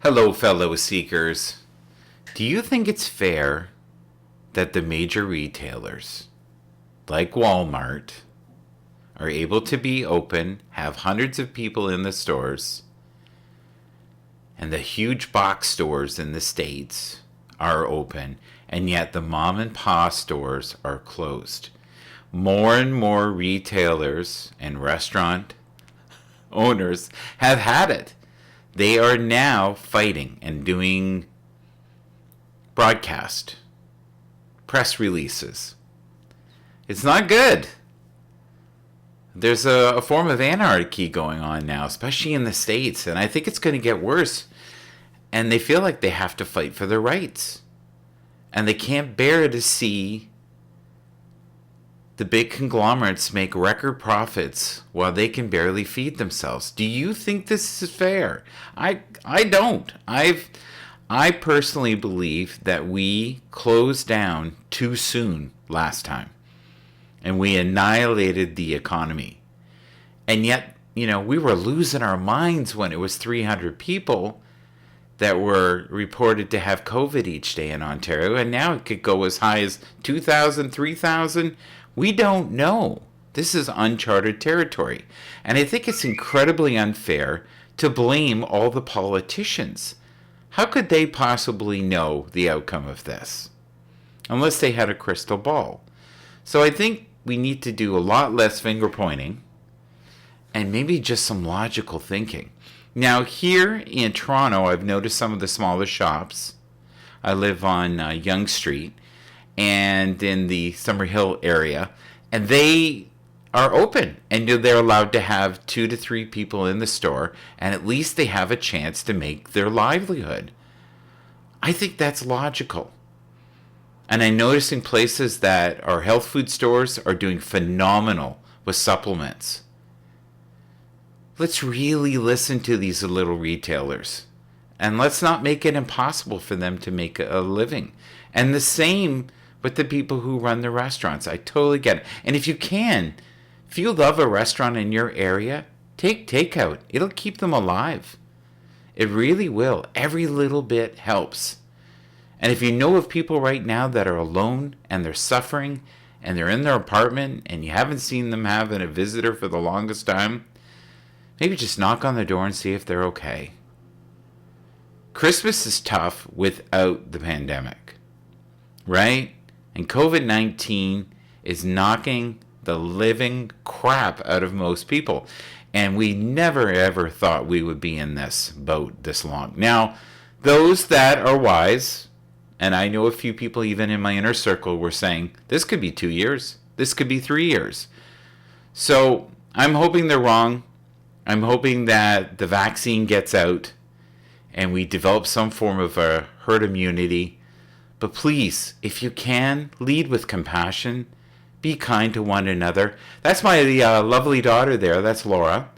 Hello, fellow seekers. Do you think it's fair that the major retailers, like Walmart, are able to be open, have hundreds of people in the stores, and the huge box stores in the States are open, and yet the mom and pop stores are closed? More and more retailers and restaurant owners have had it. They are now fighting and doing broadcast, press releases. It's not good. There's a form of anarchy going on now, especially in the States, and I think it's going to get worse. And they feel like they have to fight for their rights. And they can't bear to see the big conglomerates make record profits while they can barely feed themselves. Do you think this is fair? I don't. I personally believe that we closed down too soon last time, and we annihilated the economy. And yet, we were losing our minds when it was 300 people that were reported to have COVID each day in Ontario, and now it could go as high as 2,000, 3,000. We don't know. This is uncharted territory. And I think it's incredibly unfair to blame all the politicians. How could they possibly know the outcome of this? Unless they had a crystal ball. So I think we need to do a lot less finger pointing and maybe just some logical thinking. Now, here in Toronto, I've noticed some of the smaller shops. I live on Yonge Street and in the Summerhill area, and they are open, and they're allowed to have 2 to 3 people in the store, and at least they have a chance to make their livelihood. I think that's logical. And I'm noticing places that are health food stores are doing phenomenal with supplements. Let's really listen to these little retailers, and let's not make it impossible for them to make a living. And the same with the people who run the restaurants. I totally get it. And if you love a restaurant in your area, take takeout. It'll keep them alive. It really will. Every little bit helps. And if you know of people right now that are alone and they're suffering and they're in their apartment and you haven't seen them having a visitor for the longest time, maybe just knock on the door and see if they're okay. Christmas is tough without the pandemic, right? And COVID-19 is knocking the living crap out of most people. And we never ever thought we would be in this boat this long. Now, those that are wise, and I know a few people even in my inner circle were saying, this could be 2 years. This could be 3 years. So I'm hoping they're wrong. I'm hoping that the vaccine gets out and we develop some form of a herd immunity. But please, if you can, lead with compassion. Be kind to one another. That's my lovely daughter there. That's Laura.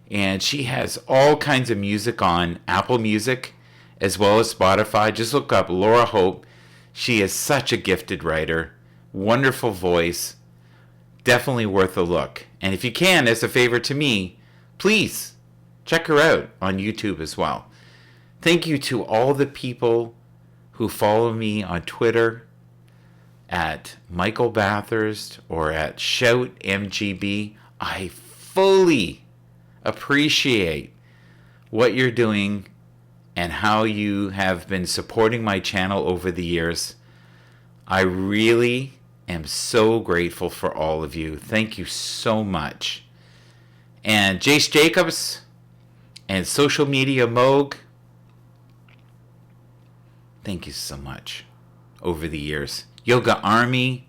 And she has all kinds of music on Apple Music as well as Spotify. Just look up Laura Hope. She is such a gifted writer. Wonderful voice. Definitely worth a look. And if you can, as a favor to me, please check her out on YouTube as well. Thank you to all the people who follow me on Twitter at Michael Bathurst or at ShoutMGB. I fully appreciate what you're doing and how you have been supporting my channel over the years. I really am so grateful for all of you. Thank you so much. And Jace Jacobs and Social Media Moog, thank you so much over the years. Yoga Army,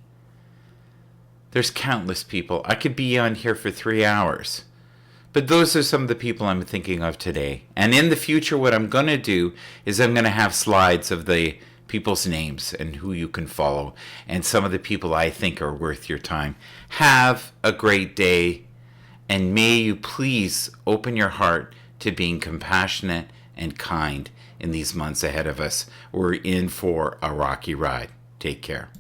there's countless people. I could be on here for 3 hours. But those are some of the people I'm thinking of today. And in the future, what I'm going to do is I'm going to have slides of the people's names and who you can follow and some of the people I think are worth your time. Have a great day, and may you please open your heart to being compassionate and kind in these months ahead of us. We're in for a rocky ride. Take care.